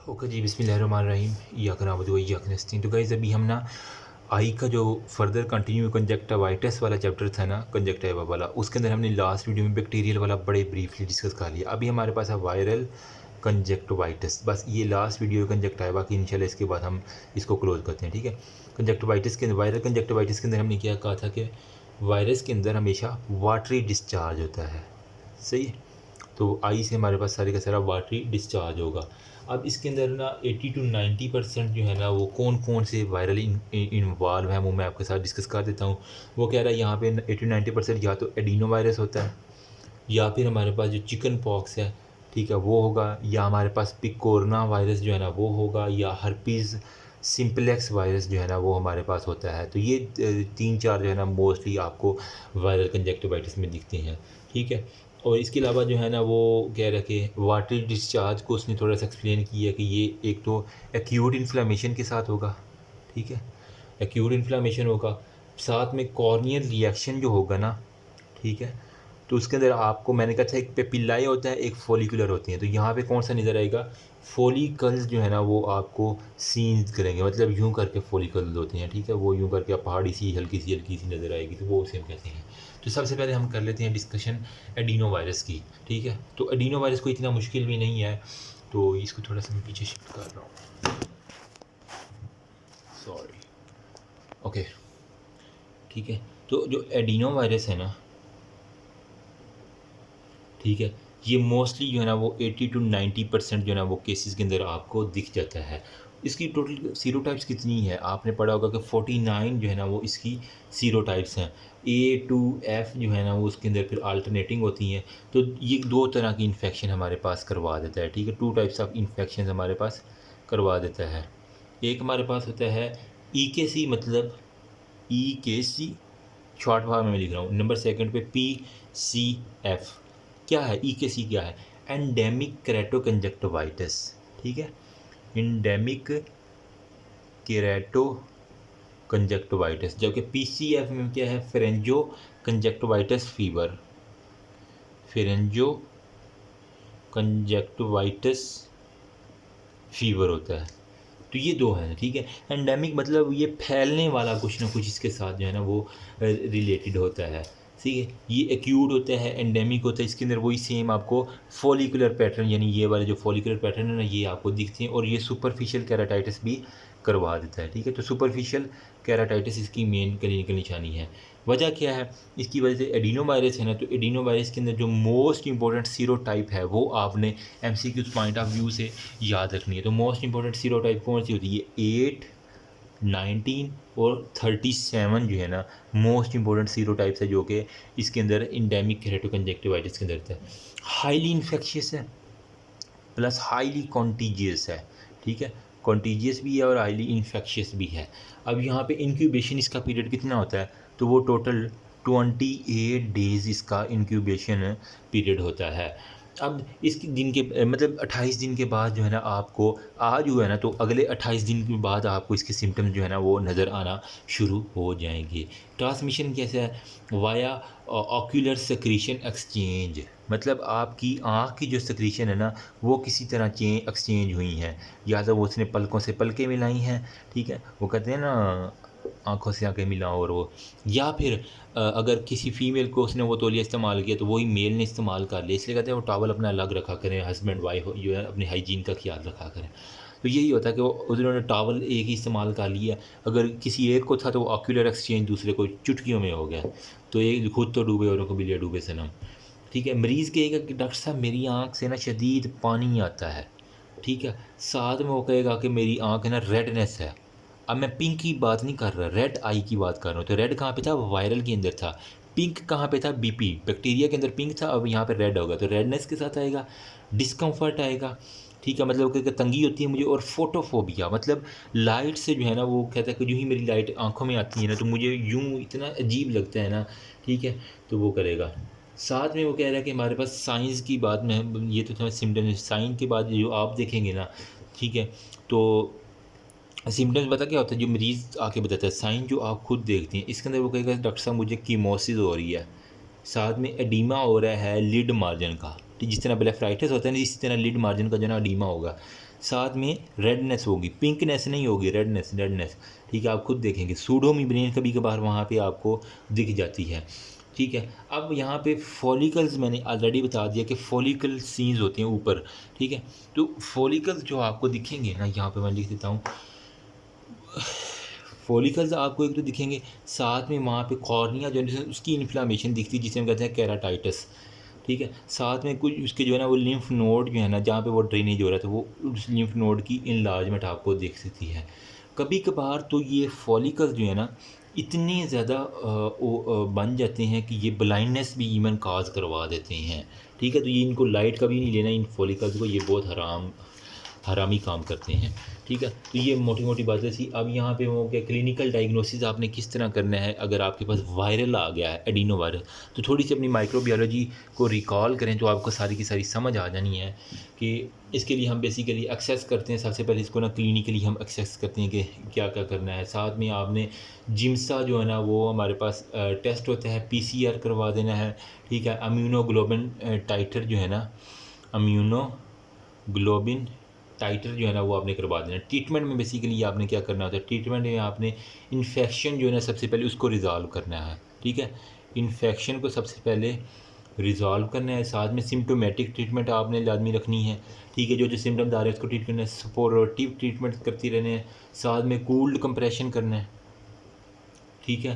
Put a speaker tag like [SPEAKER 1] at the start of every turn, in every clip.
[SPEAKER 1] Okay जी, बिस्मिल्लाहिर्रहमानिर्रहीम। यक नअबुदु व इय्याक नस्तईन। तो गाइज़ अभी हम ना आई का जो फर्दर कंटिन्यू कंजक्टिवाइटिस वाला चैप्टर था ना, कंजक्टिवा वाला, उसके अंदर हमने लास्ट वीडियो में बैक्टीरियल वाला बड़े ब्रीफली डिस्कस कर लिया। अभी हमारे पास है वायरल कंजक्टिवाइटिस। बस ये लास्ट वीडियो कंजक्टिवा की, इंशाल्लाह इसके बाद हम इसको क्लोज करते हैं, ठीक है। कंजक्टिवाइटिस के अंदर, वायरल कंजक्टिवाइटिस के अंदर हमने क्या कहा था कि वायरस के अंदर हमेशा वाटरी डिस्चार्ज होता है, सही है। तो आई से हमारे पास सारे का सारा वाटरी डिस्चार्ज होगा। अब इसके अंदर ना 80 to 90% जो है ना, वो कौन कौन से वायरल इन्वॉल्व हैं वो मैं आपके साथ डिस्कस कर देता हूँ। वो कह रहा है यहाँ पे 80-90% या तो एडिनो वायरस होता है, या फिर हमारे पास जो चिकन पॉक्स है, ठीक है, वो होगा, या हमारे पास पिकोरना वायरस जो है ना वो होगा, या हर्पीज़ सिंपलेक्स वायरस जो है ना वो हमारे पास होता है। तो ये 3-4 जो है ना मोस्टली आपको वायरल कंजक्टिवाइटिस में दिखते हैं, ठीक है। और इसके अलावा जो है ना वो कह रहा कि वाटरी डिस्चार्ज को उसने थोड़ा सा एक्सप्लेन किया कि ये एक तो एक्यूट इन्फ्लामेशन के साथ होगा, ठीक है, एक्यूट इन्फ्लामेशन होगा, साथ में कॉर्नियल रिएक्शन जो होगा ना, ठीक है। तो उसके अंदर आपको मैंने कहा था एक पेपिलाई होता है, एक फॉलिकुलर होती हैं। तो यहाँ पे कौन सा नज़र आएगा, फॉलिकल्स जो है ना वो आपको सीन्स करेंगे, मतलब यूँ करके फॉलिकल्स होते हैं, ठीक है, वो यूँ करके पहाड़ी सी हल्की सी नज़र आएगी, तो वो उसे हम कहते हैं। तो सबसे पहले हम कर लेते हैं डिस्कशन एडिनो वायरस की, ठीक है। तो एडिनो वायरस को इतना मुश्किल भी नहीं है, तो इसको थोड़ा सा मैं पीछे शिफ्ट कर रहा हूँ, सॉरी, ओके, ठीक है। तो जो एडिनो वायरस है ना, ठीक है, ये मोस्टली जो है ना वो 80 to 90% जो है ना वो केसेस के अंदर आपको दिख जाता है। इसकी टोटल सीरोटाइप्स कितनी है, आपने पढ़ा होगा कि 49 जो है ना वो इसकी सीरोटाइप्स हैं। A to F जो है ना वो उसके अंदर फिर अल्टरनेटिंग होती हैं। तो ये दो तरह की इन्फेक्शन हमारे पास करवा देता है, ठीक है, 2 टाइप्स ऑफ इन्फेक्शन हमारे पास करवा देता है। एक हमारे पास होता है EKC, मतलब EKC शॉर्ट फॉर्म में लिख रहा हूँ, नंबर सेकंड पे PCF। क्या है EKC, क्या है, एंडेमिक केराटो कंजक्टिवाइटिस, ठीक है, एंडेमिक केराटो कंजक्टिवाइटिस। जबकि PCF में क्या है, फेरेंजो कंजक्टिवाइटिस फीवर, फेरेंजो कंजक्टिवाइटिस फीवर होता है। तो ये दो हैं, ठीक है। एंडेमिक मतलब ये फैलने वाला कुछ ना कुछ इसके साथ जो है ना वो रिलेटेड होता है, ठीक है। ये एक्यूट होता है, एंडेमिक होता है, इसके अंदर वही सेम आपको फॉलिकुलर पैटर्न, यानी ये वाले जो फॉलिकुलर पैटर्न है ना ये आपको दिखते हैं, और ये सुपरफिशियल केराटाइटिस भी करवा देता है, ठीक है। तो सुपरफिशियल केराटाइटिस इसकी मेन क्लिनिकल निशानी है। वजह क्या है, इसकी वजह से एडिनो वायरस है ना, तो एडिनो वायरस के अंदर जो मोस्ट इंपॉर्टेंट सीरोटाइप है वो आपने MCQ पॉइंट ऑफ व्यू से याद रखनी है। तो मोस्ट इंपॉर्टेंट सीरोटाइप कौन सी होती है, 8, 19 और 37 जो है ना मोस्ट इंपॉर्टेंट सीरोटाइप्स है, जो कि इसके अंदर इंडेमिक केराटो कंजक्टिवाइटिस के अंदर है। हाईली इन्फेक्शियस है प्लस हाईली कॉन्टीजियस है, ठीक है, कॉन्टीजियस भी है और हाईली इन्फेक्शियस भी है। अब यहाँ पे इंक्यूबेशन इसका पीरियड कितना होता है, तो वो टोटल 28 डेज़ इसका इंक्यूबेशन पीरियड होता है। अब इसके दिन के मतलब 28 दिन के बाद जो है ना आपको, आज हुआ है ना तो अगले 28 दिन के बाद आपको इसके सिम्टम्स जो है ना वो नज़र आना शुरू हो जाएंगे। ट्रांसमिशन कैसा है, वाया ऑक्यूलर सेक्रीशन एक्सचेंज, मतलब आपकी आँख की जो सेक्रीशन है ना वो किसी तरह एक्सचेंज हुई हैं, या तो वो उसने पलकों से पलकें मिलाई हैं, ठीक है, वो कहते हैं ना आँखों से आँखें मिला, और वो, या फिर अगर किसी फीमेल को उसने वो तौलिया इस्तेमाल किया तो वही मेल ने इस्तेमाल कर लिया, इसलिए कहते हैं वो टॉवल अपना अलग रखा करें, हस्बैंड वाइफ जो है अपनी हाइजीन का ख्याल रखा करें। तो यही होता है कि वो उन्होंने टॉवल एक ही इस्तेमाल कर लिया, अगर किसी एक को था तो वो ऑक्यूलर एक्सचेंज दूसरे को चुटकियों में हो गया, तो एक खुद तो डूबे औरों को भी लिया डूबे सनम, ठीक है। मरीज़ कहेगा कि डॉक्टर साहब मेरी आँख से ना शदीद पानी आता है, ठीक है, साथ में वो कहेगा कि मेरी आँख है ना रेडनेस है। अब मैं पिंक की बात नहीं कर रहा, रेड आई की बात कर रहा हूँ। तो रेड कहाँ पे था, वायरल के अंदर था। पिंक कहाँ पे था, BP बैक्टीरिया के अंदर पिंक था, अब यहाँ पे रेड होगा, तो रेडनेस के साथ आएगा, डिस्कम्फर्ट आएगा, ठीक है, मतलब कि तंगी होती है मुझे, और फोटोफोबिया, मतलब लाइट से जो है ना वो कहता है कि यूँ ही मेरी लाइट आंखों में आती है ना तो मुझे यूँ इतना अजीब लगता है ना, ठीक है, तो वो करेगा। साथ में वो कह रहा है कि हमारे पास साइंस की बात में, ये तो था सिम्टम, साइन के बाद जो आप देखेंगे ना, ठीक है, तो सिम्टम्स पता क्या होता है, जो मरीज़ आके बताता है, साइन जो आप खुद देखते हैं, इसके अंदर वो कहेगा डॉक्टर साहब मुझे कीमोसिस हो रही है, साथ में एडीमा हो रहा है लिड मार्जिन का, जिस तरह ब्लेफराइटिस होता है ना इसी तरह लिड मार्जिन का जो है ना एडीमा होगा। साथ में रेडनेस होगी, पिंकनेस नहीं होगी, रेडनेस, ठीक है। आप खुद देखेंगे सूडो मेम्ब्रेन कभी कभार वहाँ पे आपको दिख जाती है, ठीक है। अब यहाँ पे फॉलिकल्स मैंने ऑलरेडी बता दिया कि फॉलिकल सीन्स होते हैं ऊपर, ठीक है। तो फॉलिकल्स जो आपको दिखेंगे ना, यहाँ पे मैं लिख देता हूँ, फॉलिकल्स आपको एक तो दिखेंगे, साथ में वहाँ पे कॉर्निया जो है उसकी इन्फ्लामेशन दिखती है जिसे हम कहते हैं केराटाइटिस, ठीक है। साथ में कुछ उसके जो है ना वो लिम्फ नोड जो है ना जहाँ पे वो ड्रेनेज हो रहा था वो उस लिम्फ नोड की इनलार्जमेंट आपको दिख सकती है। कभी कभार तो ये फॉलिकल्स जो है ना इतने ज़्यादा बन जाते हैं कि ये ब्लाइंडनेस भी इवन काज करवा देते हैं, ठीक है। तो ये इनको लाइट कभी नहीं लेना इन फॉलिकल्स को, ये बहुत हरामी काम करते हैं, ठीक है। तो ये मोटी मोटी बातें थी। अब यहाँ पे वो क्या क्लिनिकल डायग्नोसिस आपने किस तरह करना है अगर आपके पास वायरल आ गया है एडिनो वायरस, तो थोड़ी सी अपनी माइक्रोबायोलॉजी को रिकॉल करें तो आपको सारी की सारी समझ आ जानी है कि इसके लिए हम बेसिकली एक्सेस करते हैं। सबसे पहले इसको ना क्लिनिकली हम एक्सेस करते हैं कि क्या क्या करना है। साथ में आपने जिम्सा जो है ना वो हमारे पास टेस्ट होता है, PCR करवा देना है, ठीक है। इम्यूनोग्लोबिन टाइटर जो है ना, इम्यूनोग्लोबिन टाइटर जो है ना वो आपने करवा देना। ट्रीटमेंट में बेसिकली आपने क्या करना होता है, ट्रीटमेंट में आपने इन्फेक्शन जो है ना सबसे पहले उसको रिज़ॉल्व करना है, ठीक है। इन्फेक्शन को सबसे पहले रिज़ॉल्व करना है। साथ में सिम्टोमेटिक ट्रीटमेंट आपने लाजमी रखनी है, ठीक है। जो जो सिम्टम्स आ रहे हैं उसको ट्रीट करना है, सपोर्टिव ट्रीटमेंट करती रहने हैं। साथ में कोल्ड कंप्रेशन करना है, ठीक है,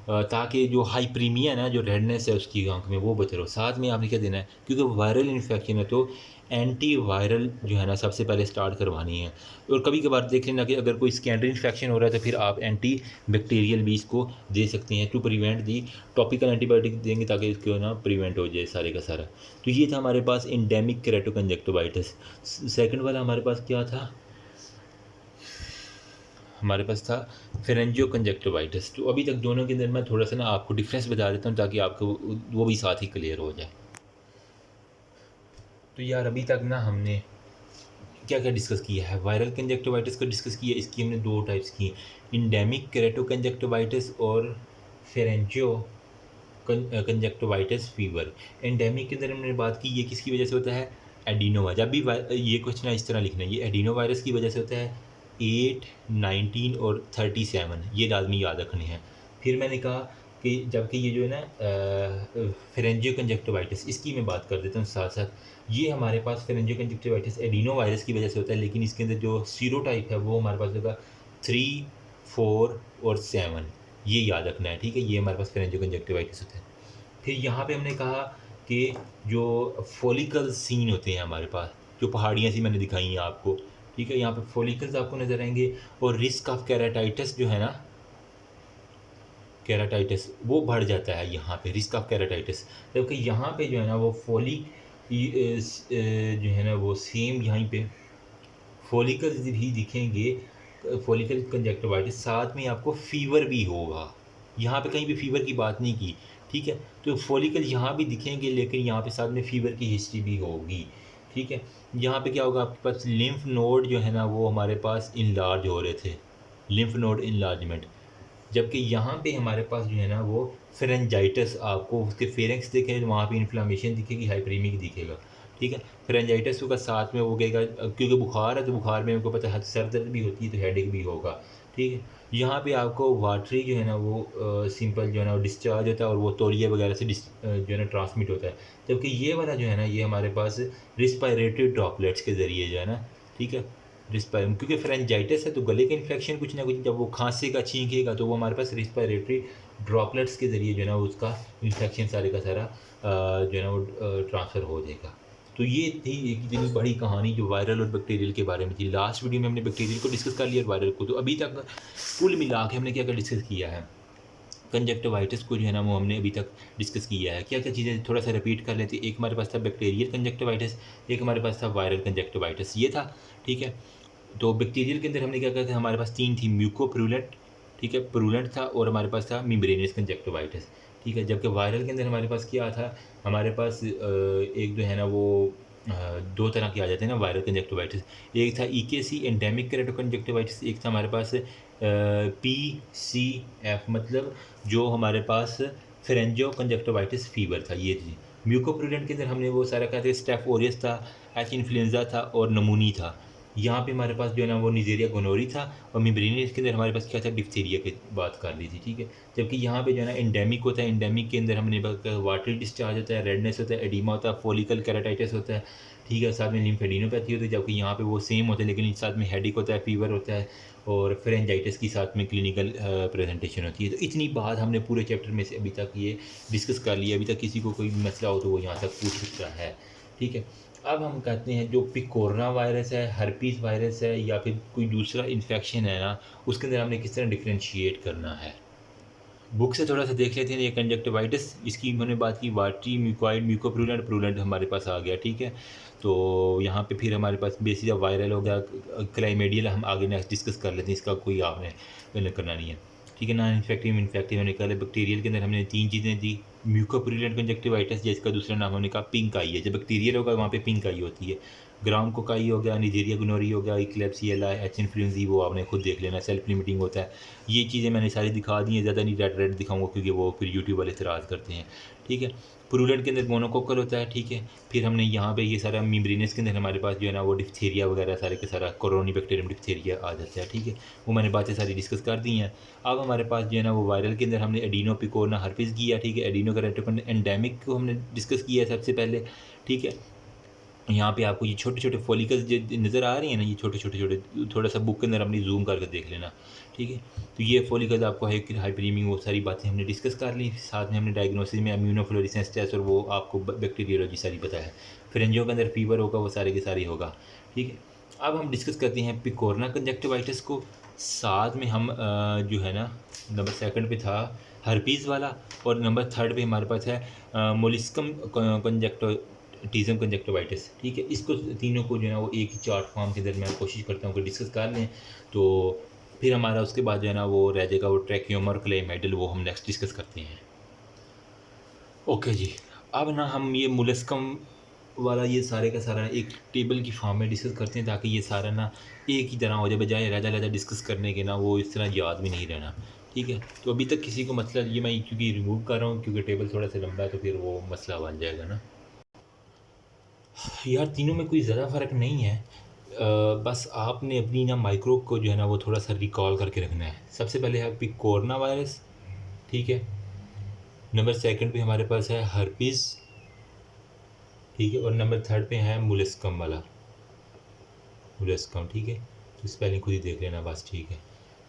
[SPEAKER 1] ताकि जो हाइप्रीमिया है ना, जो रेडनेस है उसकी आंख में वो बचे रहो। साथ में आपने क्या देना है, क्योंकि वायरल इन्फेक्शन है तो एंटी वायरल जो है ना सबसे पहले स्टार्ट करवानी है। और कभी कभार देख लेना कि अगर कोई स्कैंडरी इन्फेक्शन हो रहा है तो फिर आप एंटी बैक्टीरियल भी इसको दे सकते हैं to prevent the. Topical antibiotic देंगे ताकि इसको ना प्रिवेंट हो जाए सारे का सारा। तो ये था हमारे पास इंडेमिक केराटोकंजक्टिवाइटिस। सेकंड वाला हमारे पास क्या था, हमारे पास था फेरेंजियो कंजक्टिवाइटिस। तो अभी तक दोनों के अंदर मैं थोड़ा सा ना आपको डिफरेंस बता देता हूँ ताकि आपको वो भी साथ ही क्लियर हो जाए। तो यार अभी तक ना हमने क्या क्या डिस्कस किया है, वायरल कंजक्टिवाइटिस को डिस्कस किया, इसकी हमने दो टाइप्स की, इंडेमिक केराटोकंजक्टिवाइटिस और फेरेंजियो कंजक्टिवाइटिस फीवर। एंडेमिक के अंदर हमने बात की ये किसकी वजह से होता है, एडिनो। जब भी ये क्वेश्चन है इस तरह लिखना है, ये एडिनो वायरस की वजह से होता है। 8, 19 और 37 ये लाजमी याद रखने हैं। फिर मैंने कहा कि जबकि ये जो है ना फेरेंजियो कंजक्टिवाइटिस इसकी मैं बात कर देता हूँ साथ साथ। ये हमारे पास फेरेंजियो कंजक्टिवाइटिस एडिनो वायरस की वजह से होता है, लेकिन इसके अंदर जो सीरोटाइप है वो हमारे पास होगा 3, 4 और 7, ये याद रखना है, ठीक है। ये हमारे पास फेरेंजियो कंजक्टिवाइटिस होता है। फिर यहाँ पे हमने कहा कि जो फॉलिकल सीन होते हैं हमारे पास, जो पहाड़ियाँ सी मैंने दिखाई हैं आपको, ठीक है। यहाँ पे फॉलिकल्स आपको नज़र आएंगे और रिस्क ऑफ केराटाइटिस जो है ना, केराटाइटिस वो बढ़ जाता है यहाँ पे, रिस्क ऑफ केराटाइटिस। जबकि यहाँ पे जो है ना वो जो है ना वो सेम यहीं पे फॉलिकल्स भी दिखेंगे, फॉलिकल कंजक्टिवाइटिस, साथ में आपको फीवर भी होगा। यहाँ पे कहीं भी फीवर की बात नहीं की, ठीक है। तो फॉलिकल यहाँ भी दिखेंगे लेकिन यहाँ पे साथ में फीवर की हिस्ट्री भी होगी, ठीक है। यहाँ पे क्या होगा, आपके पास लिम्फ नोड जो है ना वो हमारे पास इनलार्ज हो रहे थे, लिम्फ नोड इनलार्जमेंट। जबकि यहाँ पे हमारे पास जो है ना वो फेरेंजाइटिस, आपको उसके फेरेंक्स देखें वहाँ पे इन्फ्लामेशन दिखेगी, हाइपरीमिक दिखेगा, ठीक है। फेरेंजाइटिस का साथ में वो गएगा, क्योंकि बुखार है तो बुखार में उनको पता है सर दर्द भी होती है तो हेडेक भी होगा, ठीक है। यहाँ पे आपको वाटरी जो है ना वो सिंपल जो है ना वो डिस्चार्ज होता है और वो तौलिया वगैरह से जो है ना ट्रांसमिट होता है। जबकि ये वाला जो है ना ये हमारे पास रिस्पायरेटरी ड्रॉपलेट्स के ज़रिए जो है ना, ठीक है, रिस्पायर, क्योंकि फ्रेंजाइटिस है तो गले का इन्फेक्शन कुछ ना कुछ जब वो खांसेगा छींकेगा तो वो हमारे पास रिस्पायरेटरी ड्रॉपलेट्स के ज़रिए जो है ना उसका इन्फेक्शन सारे का सारा जो है ना वो ट्रांसफ़र हो जाएगा। तो ये थी एक इतनी बड़ी कहानी जो वायरल और बैक्टीरियल के बारे में थी। लास्ट वीडियो में हमने बैक्टीरियल को डिस्कस कर लिया और वायरल को। तो अभी तक कुल मिला के हमने क्या क्या डिस्कस किया है, कंजक्टिवाइटिस को जो है ना वो हमने अभी तक डिस्कस किया है। क्या क्या चीज़ें थोड़ा सा रिपीट कर लेते हैं। एक हमारे पास था बैक्टीरियल कंजक्टिवाइटिस, एक हमारे पास था वायरल कंजक्टिवाइटिस, ये था, ठीक है। तो बैक्टीरियल के अंदर हमने क्या कहा था, हमारे पास 3 थी, म्यूकोप्रूलेंट, ठीक है, प्रूलेंट था, और हमारे पास था मेम्ब्रेनस कंजक्टिवाइटिस, ठीक है। जबकि वायरल के अंदर हमारे पास क्या था, हमारे पास एक जो है ना वो दो तरह के आ जाते हैं ना वायरल कंजक्टिवाइटिस। एक था EKC एंडेमिक केराटोकंजक्टिवाइटिस, एक था हमारे पास PCF, मतलब जो हमारे पास फेरेंजियो कंजक्टिवाइटिस फीवर था, ये थी। म्यूकोप्रूलेंट के अंदर हमने वो सारा कहते हैं स्टेफ ओरियस था, एच इन्फ्लुएंजा था और नमूनी था, यहाँ पे हमारे पास जो है ना वो निजेरिया गोनोरी था, और मेम्ब्रेनियस के अंदर हमारे पास क्या था, डिप्थीरिया की बात कर ली थी, ठीक है। जबकि यहाँ पे जो है ना एंडेमिक होता है, एंडेमिक के अंदर हमने वाटरी डिस्चार्ज होता है, रेडनेस होता है, एडिमा होता है, फॉलिकल केराटाइटिस होता है, ठीक है, साथ में लिम्फेडिनोपैथी होती है। जबकि यहाँ पे वो सेम होता है, लेकिन साथ में हेडिक होता है, फीवर होता है, और फेरेंजाइटिस की साथ में क्लिनिकल प्रेजेंटेशन होती है। तो इतनी बात हमने पूरे चैप्टर में से अभी तक ये डिस्कस कर लिया। अभी तक किसी को कोई मसला हो तो वो यहाँ तक पूछ सकता है, ठीक है। अब हम कहते हैं जो पिकोरना वायरस है, हर्पीस वायरस है, या फिर कोई दूसरा इन्फेक्शन है ना, उसके अंदर हमने किस तरह डिफ्रेंशिएट करना है। बुक से थोड़ा सा देख लेते हैं। ये कंजक्टिवाइटिस, इसकी हमने बात की, वाटरी, म्यूकॉइड, म्यूकोप्रूलेंट, प्रूलेंट हमारे पास आ गया, ठीक है। तो यहाँ पे फिर हमारे पास बेसिस वायरल हो गया, क्लाइमेडियल हम आगे नेक्स्ट डिस्कस कर लेते हैं, इसका कोई आपने करना नहीं है, ठीक है। नॉन इन्फेक्टिव, इन्फेक्टिव हमने कहा, बैक्टीरियल के अंदर हमने 3 चीज़ें दी, म्यूकोप्रूलेंट कंजक्टिवाइटिस, जिसका दूसरा नाम हमने कहा पिंक आई है। जब बैक्टीरियल होगा वहाँ पे पिंक आई होती है। ग्राम कोकाई हो गया, निजेरिया गोनोरी हो गया, इक्लेप्सियला, एच इन्फ्लुएंजी, वो आपने खुद देख लेना, सेल्फ लिमिटिंग होता है। ये चीज़ें मैंने सारी दिखा दी हैं, ज़्यादा नहीं रेड दिखाऊंगा क्योंकि वो फिर यूट्यूब वाले इतराज़ करते हैं, ठीक है। प्रूलेंट के अंदर मोनोकोकल होता है, ठीक है। फिर हमने यहाँ पे ये सारा मेम्ब्रेनस के अंदर हमारे पास जो है ना वो डिप्थीरिया वगैरह सारे के सारा कोरोनी बैक्टीरियम डिप्थीरिया आ जाता है, ठीक है। वो मैंने बातें सारी डिस्कस कर दी हैं। अब हमारे पास जो है ना वो वायरल के अंदर हमने एडिनो पिकोरना हर्पिस किया, ठीक है। एडिनो कैरेक्टर एंडेमिक को हमने डिस्कस किया है सबसे पहले, ठीक है। यहाँ पे आपको ये छोटे छोटे फॉलिकल्स जो नज़र आ रही हैं ना, ये छोटे छोटे छोटे, थोड़ा सा बुक के अंदर अपनी जूम करके देख लेना, ठीक है। तो ये फॉलिकल्स आपको हाइपरीमिंग, वो सारी बातें हमने डिस्कस कर ली। साथ में हमने डायग्नोसिस में इम्यूनोफ्लोरेसेंस टेस्ट, और वो आपको बैक्टीरियोलॉजी सारी पता है। फ्रेंजियों के अंदर फीवर होगा, वो सारे के सारे होगा, ठीक है। अब हम डिस्कस करते हैं पिकोरना कंजक्टिवाइटिस को। साथ में हम जो है ना नंबर सेकंड पे था हर्पीज़ वाला, और नंबर थर्ड पे हमारे पास है मोलिस्कम कंजक्टिविज्म कंजक्टिवाइटिस, ठीक है। इसको तीनों को जो है ना वो एक ही चार्ट फॉर्म के अंदर मैं कोशिश करता हूँ कि डिस्कस कर लें। तो फिर हमारा उसके बाद जो है ना वो रह जाएगा वो ट्रैकियोमा और क्लेमाइडल, वो हम नेक्स्ट डिस्कस करते हैं। ओके जी, अब ना हम ये मोलस्कम वाला ये सारे का सारा एक टेबल की फॉर्म में डिस्कस करते हैं, ताकि ये सारा ना एक ही तरह हो जाए, बजाय लहजा लहजा डिस्कस करने के ना वो इस तरह याद भी नहीं रहना, ठीक है। तो अभी तक किसी को मसला, ये मैं क्योंकि रिमूव कर रहा हूँ क्योंकि टेबल थोड़ा सा लंबा है, तो फिर वो मसला बन जाएगा ना। यार तीनों में कोई ज़्यादा फ़र्क नहीं है, बस आपने अपनी ना माइक्रोब को जो है ना वो थोड़ा सा रिकॉल करके रखना है। सबसे पहले है कोरोना वायरस, ठीक है। नंबर सेकंड पे हमारे पास है हर्पीज़, ठीक है। और नंबर थर्ड पे है मुलस्कम वाला, मुलस्कम, ठीक है। तो स्पेलिंग खुद ही देख लेना बस, ठीक है।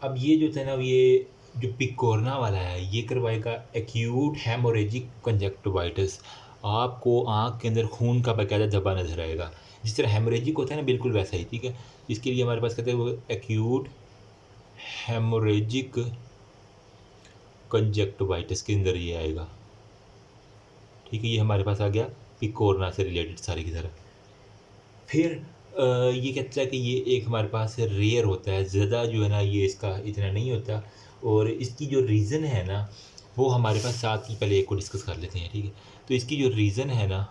[SPEAKER 1] अब ये जो था ना, ये जो पिकोरना वाला है ये करवाएगा एक्यूट हेमोरेजिक कंजक्टिवाइटिस। आपको आँख के अंदर खून का बाकायदा धब्बा नजर आएगा, जिस तरह हेमोरेजिक होता है ना, बिल्कुल वैसा ही, ठीक है। इसके लिए हमारे पास कहते हैं वो एक्यूट हेमोरेजिक कंजक्टिवाइटिस के अंदर ये आएगा, ठीक है। ये हमारे पास आ गया पिकोरना से रिलेटेड सारी की तरह। फिर ये कहता है कि ये एक हमारे पास रेयर होता है, ज़्यादा जो है ना ये इसका इतना नहीं होता, और इसकी जो रीज़न है ना वो हमारे पास साथ ही पहले एक को डिस्कस कर लेते हैं, ठीक है। तो इसकी जो रीज़न है ना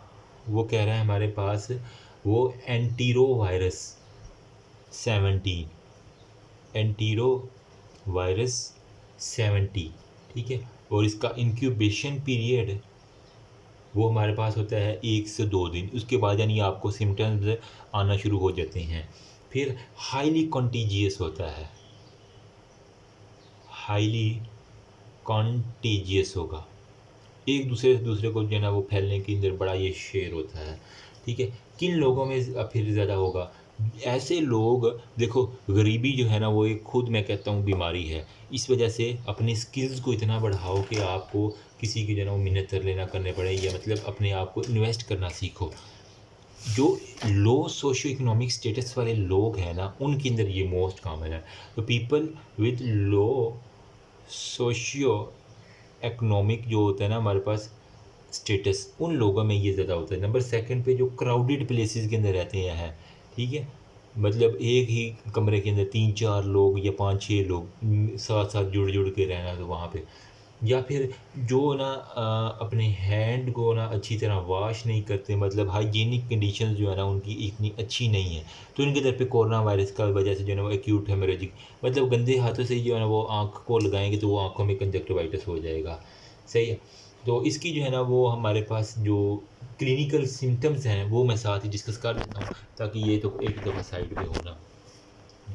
[SPEAKER 1] वो कह रहा है हमारे पास वो एंटीरो वायरस 17, एंटीरो वायरस 70, ठीक है। और इसका इंक्यूबेशन पीरियड वो हमारे पास होता है 1 से 2 दिन, उसके बाद यानी आपको सिम्टम्स आना शुरू हो जाते हैं। फिर हाईली कॉन्टीजियस होता है, हाईली कॉन्टीजियस होगा, एक दूसरे से दूसरे को जो है ना वो फैलने के अंदर बड़ा ये शेर होता है, ठीक है। किन लोगों में फिर ज़्यादा होगा, ऐसे लोग, देखो गरीबी जो है ना वो एक खुद मैं कहता हूँ बीमारी है। इस वजह से अपने स्किल्स को इतना बढ़ाओ कि आपको किसी की जो है ना वो मिन्नत कर लेना करने पड़े, या मतलब अपने आप को इन्वेस्ट करना सीखो। जो लो सोशियो इकोनॉमिक स्टेटस वाले लोग हैं ना उनके अंदर ये मोस्ट कॉमन है। तो people with low socio economic जो होता है ना हमारे पास स्टेटस, उन लोगों में ये ज़्यादा होता है। नंबर सेकंड पे जो क्राउडेड प्लेसेस के अंदर रहते हैं, ठीक है। मतलब एक ही कमरे के अंदर 3-4 लोग या 5-6 लोग साथ साथ जुड़ जुड़ के रहना, तो वहाँ पे, या फिर जो ना अपने हैंड को ना अच्छी तरह वॉश नहीं करते, मतलब हाइजीनिक कंडीशंस जो है ना उनकी इतनी अच्छी नहीं है, तो इनके दर पे कोरोना वायरस का वजह से जो है ना वो एक्यूट हेमोरेजिक, मतलब गंदे हाथों से जो है ना वो आँख को लगाएंगे तो वो आँखों में कंजक्टिवाइटिस हो जाएगा, सही है। तो इसकी जो है ना वो हमारे पास जो क्लिनिकल सिम्टम्स हैं वो मैं साथ ही डिस्कस कर देता हूँ, ताकि ये तो एक दफ़ा साइड पे होना,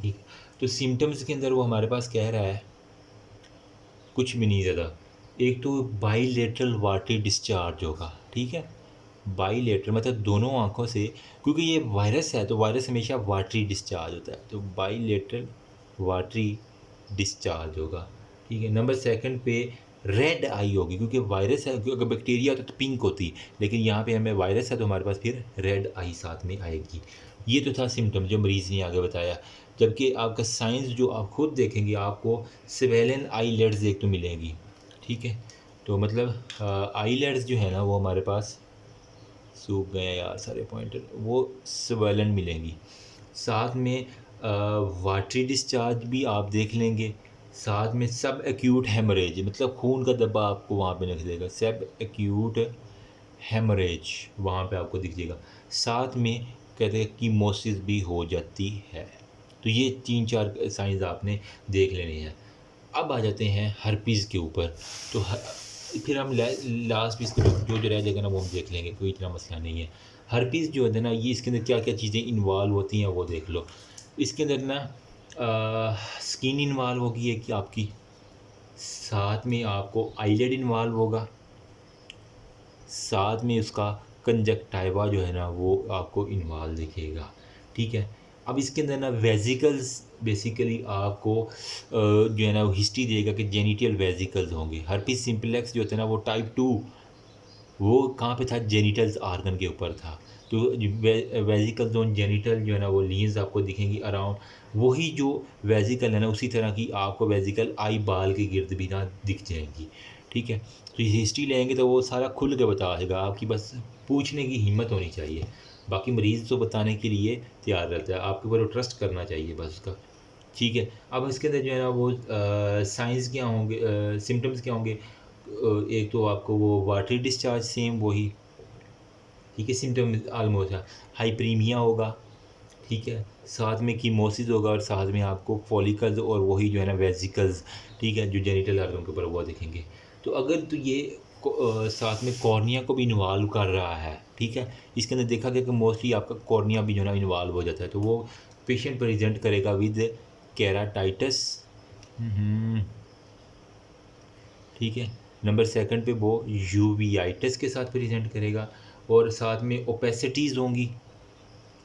[SPEAKER 1] ठीक। तो सिम्टम्स के अंदर वो हमारे पास कह रहा है कुछ भी नहीं ज़्यादा। एक तो बाइलेटरल वाटरी डिस्चार्ज होगा, ठीक है? बाइलेटरल मतलब दोनों आँखों से, क्योंकि ये वायरस है तो वायरस हमेशा वाटरी डिस्चार्ज होता है, तो बाइलेटरल वाटरी डिस्चार्ज होगा, ठीक है? नंबर सेकंड पे रेड आई होगी, क्योंकि वायरस है, क्योंकि अगर बैक्टीरिया होता तो पिंक होती, लेकिन यहाँ पे हमें वायरस है तो हमारे पास फिर रेड आई साथ में आएगी। ये तो था सिम्पटम जो मरीज़ ने आगे बताया। जबकि आपका साइंस जो आप खुद देखेंगे आपको स्वेलन आईलिड्स एक तो मिलेंगी, ठीक है? तो मतलब आईलिड्स जो है ना वो हमारे पास सूख गए यार सारे पॉइंटर, वो स्वेलन मिलेंगी। साथ में वाटरी डिस्चार्ज भी आप देख लेंगे, साथ में सब एक्यूट हेमरेज मतलब खून का धब्बा आपको वहाँ पे दिख जाएगा, सब एक्यूट हेमरेज वहाँ पे आपको दिख जाएगा। साथ में कहते हैं कीमोसिस भी हो जाती है। तो ये 3-4 साइंस आपने देख लेने हैं। अब आ जाते हैं हर्पीज़ के ऊपर। तो फिर हम लास्ट पीस जो रह जाएगा ना वो हम देख लेंगे, कोई इतना मसला नहीं है। हर्पीज़ जो है ना ये इसके अंदर क्या क्या चीज़ें इन्वॉल्व होती हैं वो देख लो। इसके अंदर ना स्किन इन्वॉल्व होगी है कि आपकी, साथ में आपको आईलेड इन्वॉल्व होगा, साथ में उसका कंजक्टाइवा जो है ना वो आपको इन्वॉल्व दिखेगा, ठीक है। अब इसके अंदर ना वेजिकल्स बेसिकली आपको जो है ना वो हिस्ट्री देगा कि जेनिटल वेजिकल्स होंगे। हर्पीस सिम्प्लेक्स जो होता है ना वो टाइप 2 वो कहाँ पे था, जेनिटल्स आर्गन के ऊपर था। तो वेजिकल जोन जेनिटल जो है ना वो लीन्स आपको दिखेंगी अराउंड, वही जो वेजिकल है ना उसी तरह की आपको वेजिकल आई बाल के गिर्द भी ना दिख जाएंगी, ठीक है। तो ये हिस्ट्री लेंगे तो वो सारा खुल के बता देगा, आपकी बस पूछने की हिम्मत होनी चाहिए। बाकी मरीज़ तो बताने के लिए तैयार रहता है, आपके ऊपर ट्रस्ट करना चाहिए बस उसका, ठीक है। अब इसके अंदर जो है ना वो साइंस क्या होंगे, सिम्टम्स क्या होंगे, एक तो आपको वो वाटरी डिस्चार्ज सेम वही, ठीक है, सिम्टम ऑलमोस्ट है। हाइपरीमिया होगा, ठीक है, साथ में कीमोसिस होगा और साथ में आपको फॉलिकल्स और वही जो है ना वेसिकल्स, ठीक है, जो जेनिटल आर्गन के ऊपर वो दिखेंगे। तो अगर तो ये साथ में कॉर्निया को भी इन्वॉल्व कर रहा है, ठीक है, इसके अंदर देखा गया कि मोस्टली आपका कॉर्निया भी जो है ना इन्वॉल्व हो जाता है, तो वो पेशेंट प्रेजेंट करेगा विद केराटाइटिस, ठीक है। नंबर सेकंड पे वो यूवीआइटिस के साथ प्रेजेंट करेगा और साथ में ओपेसिटीज़ होंगी,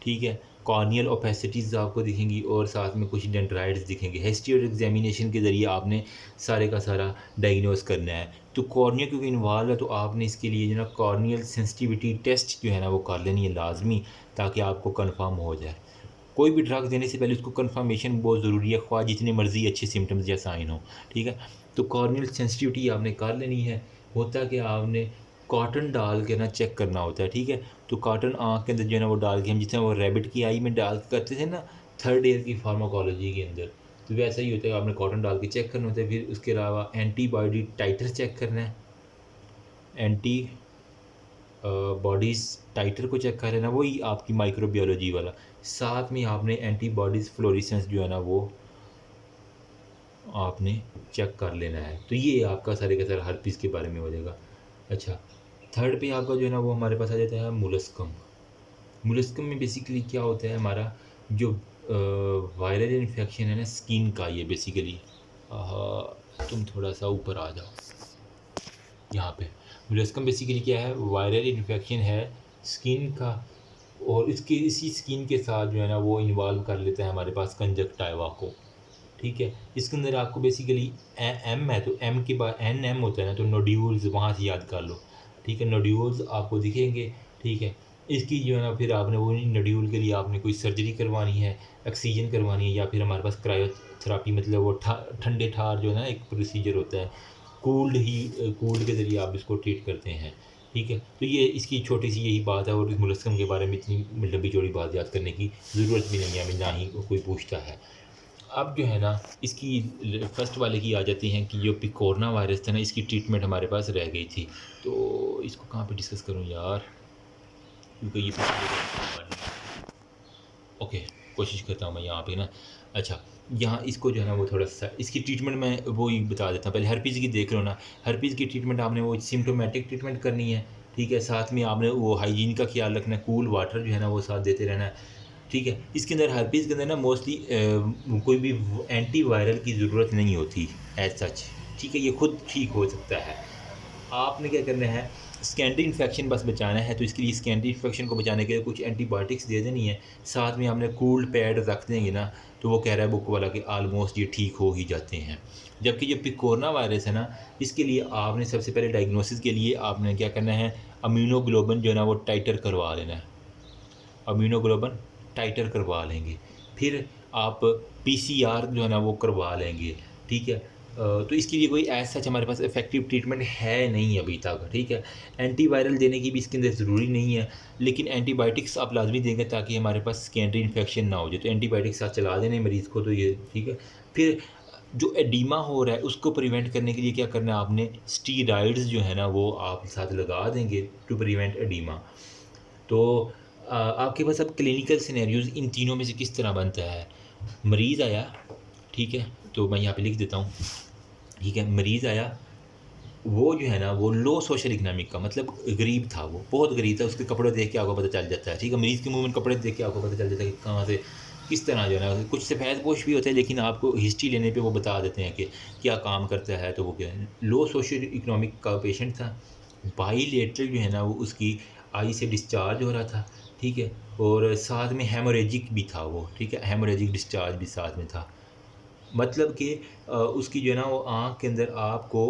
[SPEAKER 1] ठीक है, कॉर्नियल ओपेसिटीज़ आपको दिखेंगी और साथ में कुछ डेंड्राइट्स दिखेंगे। हिस्ट्री और एग्जामिनेशन के ज़रिए आपने सारे का सारा डायग्नोस करना है। तो कॉर्निया क्योंकि इन्वॉल्व है तो आपने इसके लिए जो ना कॉर्नियल सेंसिटिविटी टेस्ट जो है ना वो कर लेनी है लाजमी, ताकि आपको कंफर्म हो जाए। कोई भी ड्रग देने से पहले उसको कंफर्मेशन बहुत ज़रूरी है, ख्वाह जितने मर्ज़ी अच्छे सिम्टम्स या साइन हो, ठीक है। तो कॉर्नियल सेंसिटिविटी आपने कर लेनी है। होता कि आपने कॉटन डाल के ना चेक करना होता है, ठीक है। तो कॉटन आँख के अंदर जो है ना वो डाल के, हम जिस तरह वो रैबिट की आई में डाल के करते थे ना थर्ड ईयर की फार्माकोलॉजी के अंदर, तो वैसा ही होता है, आपने कॉटन डाल के चेक करना होता है। फिर उसके अलावा एंटीबॉडी टाइटर चेक करना है, एंटी बॉडीज़ टाइटर को चेक कर लेना, वही आपकी माइक्रोबायोलॉजी वाला। साथ में आपने एंटीबॉडीज़ फ्लोरेसेंस जो है ना वो आपने चेक कर लेना है। तो ये आपका सारे का सारा हर्पीस के बारे में हो जाएगा। अच्छा, थर्ड पे आपका जो है ना वो हमारे पास आ जाता है मुलस्कम। मुलस्कम में बेसिकली क्या होता है, हमारा जो वायरल इन्फेक्शन है ना स्किन का, ये बेसिकली तुम थोड़ा सा ऊपर आ जाओ यहाँ पे। मुलस्कम बेसिकली क्या है, वायरल इन्फेक्शन है स्किन का, और इसके इसी स्किन के साथ जो है ना वो इन्वॉल्व कर लेता है हमारे पास कंजक्टाइवा को, ठीक है। इसके अंदर आपको बेसिकली एम है, तो एम के बाद एन एम होता है ना, तो नोड्यूल्स वहाँ से याद कर लो, ठीक है। नोड्यूल्स आपको दिखेंगे, ठीक है। इसकी जो है ना फिर आपने वो नोड्यूल के लिए आपने कोई सर्जरी करवानी है, ऑक्सीजन करवानी है, या फिर हमारे पास क्रायोथेरापी मतलब वो ठंडे ठार जो है ना एक प्रोसीजर होता है, कूल्ड के ज़रिए आप इसको ट्रीट करते हैं, ठीक है। तो ये इसकी छोटी सी यही बात है, और इस मुलस्कम के बारे में इतनी लंबी चौड़ी बात याद करने की ज़रूरत भी नहीं है हमें, ना ही कोई पूछता है। अब जो है ना इसकी फर्स्ट वाले की आ जाती हैं कि जो पिकोरना वायरस था ना इसकी ट्रीटमेंट हमारे पास रह गई थी, तो इसको कहाँ पे डिस्कस करूँ यार, क्योंकि ये ओके। कोशिश करता हूँ मैं यहाँ पे ना। अच्छा, यहाँ इसको जो है ना वो थोड़ा-सा इसकी ट्रीटमेंट मैं वो ही बता देता हूँ। पहले हर्पीज़ की देख लो ना, हर्पीज़ की ट्रीटमेंट आपने वो सिम्प्टोमेटिक ट्रीटमेंट करनी है, ठीक है? साथ में आपने वो हाइजीन का ख़्याल रखना है, कूल वाटर जो है ना वो साथ देते रहना है, ठीक है? इसके अंदर हर्पीज़ के अंदर ना मोस्टली कोई भी एंटीवायरल की ज़रूरत नहीं होती एज़ सच, ठीक है? ये खुद ठीक हो सकता है। आपने क्या करना है, सेकेंडरी इन्फेक्शन बस बचाना है, तो इसके लिए सेकेंडरी इन्फेक्शन को बचाने के लिए कुछ एंटीबायोटिक्स दे देनी है। साथ में हमने कूल्ड पैड रख देंगे ना, तो वो कह रहा है बुक वाला कि ऑलमोस्ट ये ठीक हो ही जाते हैं। जबकि जो पिकोरोना वायरस है ना, इसके लिए आपने सबसे पहले डायग्नोसिस के लिए आपने क्या करना है, इम्यूनोग्लोबिन जो है ना वो टाइटर करवा लेना है। इम्यूनोग्लोबिन टाइटर करवा लेंगे। फिर आप पीसीआर जो है ना वो करवा लेंगे, ठीक है? तो इसके लिए कोई एज़ सच हमारे पास इफ़ेक्टिव ट्रीटमेंट है नहीं अभी तक, ठीक है? एंटीवायरल देने की भी इसके अंदर ज़रूरी नहीं है, लेकिन एंटीबायोटिक्स आप लाज़मी देंगे ताकि हमारे पास सेकेंडरी इन्फेक्शन ना हो जाए। तो एंटीबायोटिक्स आप चला देने मरीज़ को, तो ये ठीक है। फिर जो एडीमा हो रहा है उसको प्रिवेंट करने के लिए क्या करना है आपने, स्टीरॉइड्स जो है ना वो आप साथ लगा देंगे टू प्रिवेंट एडीमा। तो आपके पास अब क्लिनिकल सिनेरियोज़ इन तीनों में से किस तरह बनता है? मरीज़ आया, ठीक है? तो मैं यहाँ पे लिख देता हूँ, ठीक है? मरीज़ आया, वो जो है ना वो लो सोशल इकोनॉमिक का मतलब गरीब था, वो बहुत गरीब था, उसके कपड़े देख के आपको पता चल जाता है, ठीक है? मरीज़ के मुँह में कपड़े देख के आपको पता चल जाता है कि कहाँ से किस तरह जो है ना, कुछ सफ़ेदपोश भी होते हैं लेकिन आपको हिस्ट्री लेने पे वो बता देते हैं कि क्या काम करता है, तो वो क्या है, लो सोशल इकोनॉमिक का पेशेंट था। बाइलेटरल जो है ना वो उसकी आई से डिस्चार्ज हो रहा था, ठीक है? और साथ में हेमोरेजिक भी था वो, ठीक है? हेमोरेजिक डिस्चार्ज भी साथ में था। मतलब कि उसकी जो है ना वो आँख के अंदर आपको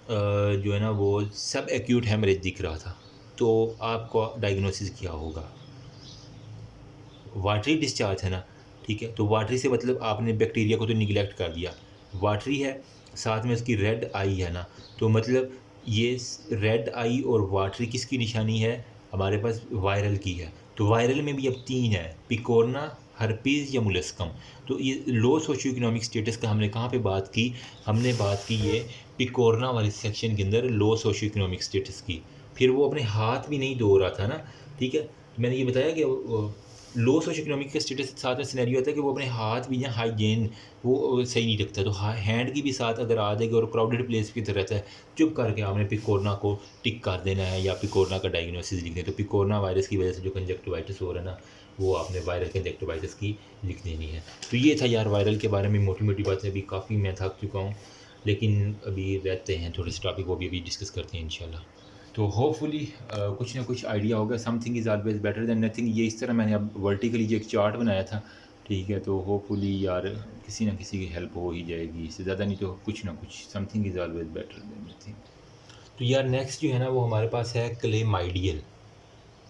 [SPEAKER 1] जो है ना वो सब एक्यूट हेमरेज दिख रहा था। तो आपको डायग्नोसिस क्या होगा? वाटरी डिस्चार्ज है ना, ठीक है? तो वाटरी से मतलब आपने बैक्टीरिया को तो निग्लेक्ट कर दिया। वाटरी है, साथ में उसकी रेड आई है ना, तो मतलब ये रेड आई और वाटरी किसकी निशानी है? हमारे पास वायरल की है। तो वायरल में भी अब 3 है, पिकोरना, हर्पीज़ या मुलस्कम। तो ये लो सोशियो इकोनॉमिक स्टेटस का हमने कहाँ पे बात की? हमने बात की ये पिकोरना वाले सेक्शन के अंदर लो सोशियो इकोनॉमिक स्टेटस की। फिर वो अपने हाथ भी नहीं धो रहा था ना, ठीक है? तो मैंने ये बताया कि लो सोशो इकोनॉमिक के स्टेटस के साथ में सिनेरियो होता है कि वो अपने हाथ भी या हाइजीन वो सही नहीं रखता, तो हैंड की भी साथ अगर आ जाएगी और क्राउडेड प्लेस की तरह रहता है, चुप करके आपने पिकोरना को टिक कर देना है या पिकोरना का डायग्नोसिस लिख दें। तो पिकोरना वायरस की वजह से जो कंजक्टिवाइटिस हो रहा है ना, वो आपने वायरल कंजक्टिवाइटिस की लिख देनी है। तो ये था यार वायरल के बारे में मोटी मोटी बातें, अभी काफ़ी मैं थक चुका हूँ, लेकिन अभी रहते हैं थोड़े से टॉपिक, वो भी अभी डिस्कस करते हैं इंशाल्लाह। तो होपफुली कुछ ना कुछ आइडिया होगा। Something is always better than nothing. ये इस तरह मैंने अब वर्टिकली जो एक चार्ट बनाया था, ठीक है? तो होपफुली यार किसी ना किसी की हेल्प हो ही जाएगी, इससे ज़्यादा नहीं तो कुछ ना कुछ। Something is always better than nothing. तो यार नेक्स्ट जो है ना वो हमारे पास है क्लेमाइडियल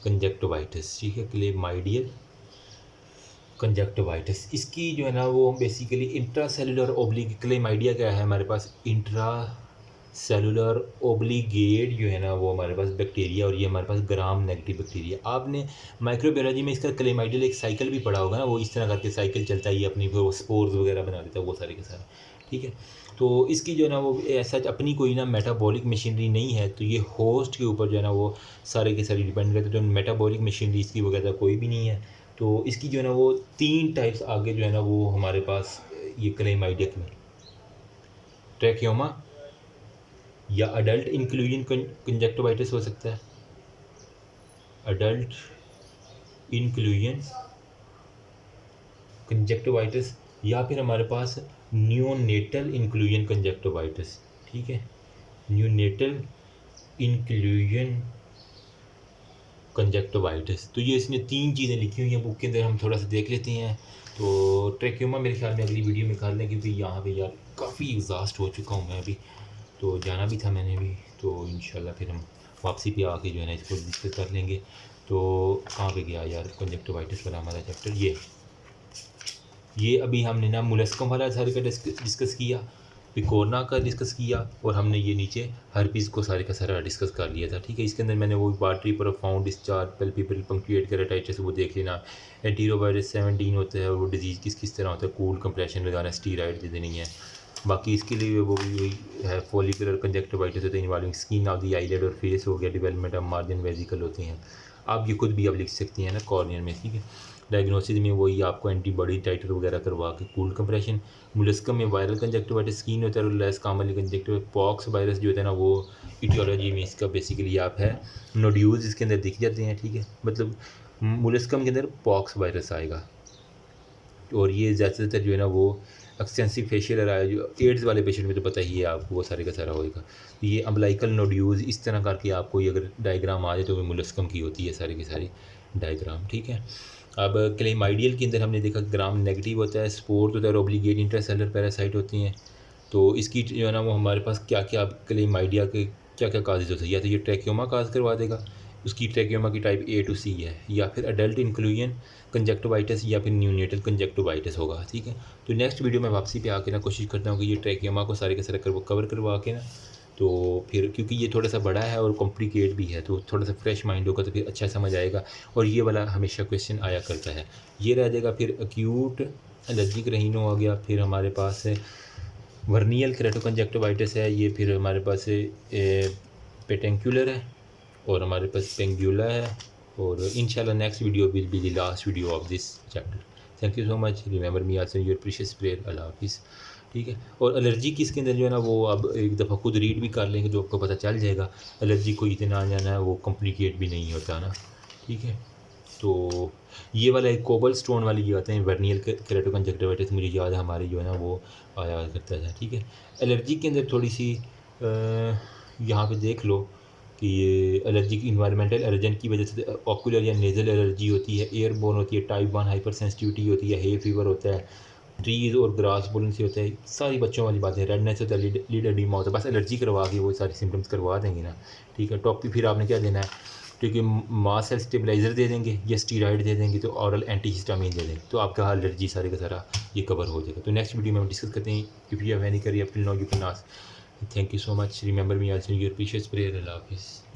[SPEAKER 1] कंजक्टिवाइटिस, ठीक है? क्लेमाइडियल कंजक्टिवाइटिस, इसकी जो है ना वो बेसिकली इंट्रासेलुलर ओब्लिग, क्लेमाइडिया क्या है हमारे पास, इंट्रा सेलुलर ओब्लिगेट जो है ना वो हमारे पास बैक्टीरिया, और ये हमारे पास ग्राम नेगेटिव बैक्टीरिया। आपने माइक्रोबायोलॉजी में इसका क्लेमाइडियल एक साइकिल भी पढ़ा होगा ना, वो इस तरह करके साइकिल चलता है, ये अपनी वो स्पोर्स वगैरह बना देता है, वो सारे के सारे, ठीक है? तो इसकी जो है ना वो ऐसा अपनी कोई ना मेटाबॉलिक मशीनरी नहीं है, तो ये होस्ट के ऊपर जो है ना वो सारे के सारे डिपेंड करते हैं। तो मेटाबॉलिक मशीनरी इसकी वगैरह कोई भी नहीं है। तो इसकी जो है ना वो 3 टाइप्स आगे जो है ना वो हमारे पास ये क्लेमाइडिया में, ट्रैकियोमा या अडल्ट इंक्लूजन कंजक्टिवाइटिस हो सकता है, अडल्ट इंक्लूजन कंजक्टिवाइटिस, या फिर हमारे पास न्यूनेटल इंक्लूजन कंजक्टिवाइटिस, ठीक है? Neonatal inclusion conjunctivitis. तो ये इसमें 3 चीज़ें लिखी हुई हैं बुक के अंदर, हम थोड़ा सा देख लेते हैं। तो ट्रैकियोमा मेरे ख्याल में अगली वीडियो में कर लें, क्योंकि यहाँ पे यार काफ़ी एग्जॉस्ट हो चुका हूँ मैं अभी, तो जाना भी था मैंने भी, तो इंशाल्लाह फिर हम वापसी पे आके जो है ना इसको डिस्कस कर लेंगे। तो कहाँ पे गया यार कंजक्टिवाइटिस वाला हमारा चैप्टर, ये अभी हमने ना मुलस्कम वाला सारे का डिस्कस किया, पिकोरना का डिस्कस किया, और हमने ये नीचे हर्पीज़ को सारे का सारा डिस्कस कर लिया था, ठीक है? इसके अंदर मैंने वो watery profound discharge, palpebral punctuate keratitis वो देख लेना, एंटीरोवायरस 17 होता है, वो डिजीज़ किस तरह होता है, कूल कंप्रेशन लगाना, स्टीराइड दे देनी है। बाकी इसके लिए वो भी वही है, फॉलिकुलर कंजक्टिवाइटिस होता है involving skin of the eyelid और फेस हो गया, डेवलपमेंट ऑफ मार्जिन वेजिकल होते हैं। आप ये खुद भी आप लिख सकती हैं ना कॉर्निया में, ठीक है? डायग्नोसिस में वही आपको एंटीबॉडी टाइटर वगैरह करवा के कूल्ड कंप्रेशन। मुलस्कम में वायरल कंजक्टिवाइटिस स्किन होता है और less commonly conjunctivitis pox virus जो होता है ना वो इटियोलॉजी में इसका बेसिकली आप है नोड्यूल्स इसके अंदर दिख जाते हैं, ठीक है। मतलब मुलस्कम के अंदर पॉक्स वायरस आएगा और ये ज़्यादातर जो है ना वो एक्सटेंसिव फेशियल जो एड्स वाले पेशेंट में तो पता ही है आपको वो सारे का सारा होएगा। तो ये अम्बलाइकल नोड्यूल्स इस तरह करके आपको ये अगर डायग्राम आ जाए तो वो मुलस्कम की होती है सारी की सारी डायग्राम, ठीक है। अब क्लेमाइडियल के अंदर हमने देखा ग्राम नेगेटिव होता है, स्पोर्स होता है और ओब्लिगेट इंट्रासेलुलर पैरासाइट होती हैं। तो इसकी जो है ना वो हमारे पास क्या क्या क्लेमाइडिया के क्या क्या काजेज होते हैं, या तो ये ट्रैकियोमा काज करवा देगा, उसकी ट्रैकियोमा की टाइप A to C है, या फिर अडल्ट इंक्लूजन कंजक्टिवाइटिस या फिर न्यूनेटल कंजक्टिवाइटिस होगा, ठीक है। तो नेक्स्ट वीडियो में वापसी पे आके ना कोशिश करता हूँ कि ये ट्रैकियोमा को सारे के सारे कवर करवा के ना, तो फिर क्योंकि ये थोड़ा सा बड़ा है और कॉम्प्लिकेट भी है तो थोड़ा सा फ्रेश माइंड होगा तो फिर अच्छा समझ आएगा। और ये वाला हमेशा क्वेश्चन आया करता है, ये रह जाएगा। फिर एक्यूट एलर्जिक रहीनो आ गया, फिर हमारे पास है वर्नियल केराटोकंजक्टिवाइटिस है, ये फिर हमारे पास पेटेंकुलर है और हमारे पास पेंगुला है। और इंशाल्लाह next video will be the last video of this chapter. Thank you so much, remember me also your precious prayer. अल्लाह हाफिज़, ठीक है। और एलर्जी किसके अंदर जो है ना वो अब एक दफ़ा खुद रीड भी कर लेंगे तो आपको पता चल जाएगा। एलर्जी को इतना जाना है वो कॉम्प्लिकेट भी नहीं होता ना, ठीक है। तो ये वाला एक कोबल स्टोन वाली जो आते हैं वर्नियल केराटोकंजक्टिवाइटिस, मुझे याद है हमारी जो है ना वो आया करता था, ठीक है। एलर्जी के अंदर थोड़ी सी यहाँ पे देख लो कि ये एलर्जी की इन्वायरमेंटल एलर्जन की वजह से ऑक्यूलर या नेज़ल एलर्जी होती है, एयरबोर्न होती है, टाइप 1 हाइपर सेंसिटिविटी होती है, हे फीवर होता है, ट्रीज़ और ग्रास बोलन से होता है, सारी बच्चों वाली बातें, रेडनेस होता है, लीड एडिमा होता है। बस एलर्जी करवा के वो सारी सिम्टम्स करवा देंगे ना, ठीक है। टॉपिक फिर आपने क्या देना है, क्योंकि मास सेल स्टेबलाइज़र दे देंगे या स्टीरॉइड दे देंगे तो ऑरल एंटीहिस्टामिन दे देंगे तो आपका एलर्जी सारे का सारा ये कवर हो जाएगा। तो नेक्स्ट वीडियो में हम डिस्कस करते हैं if you have any query up till now you can ask. Thank you so much, remember me also your precious prayer. अल्लाह हाफिज़।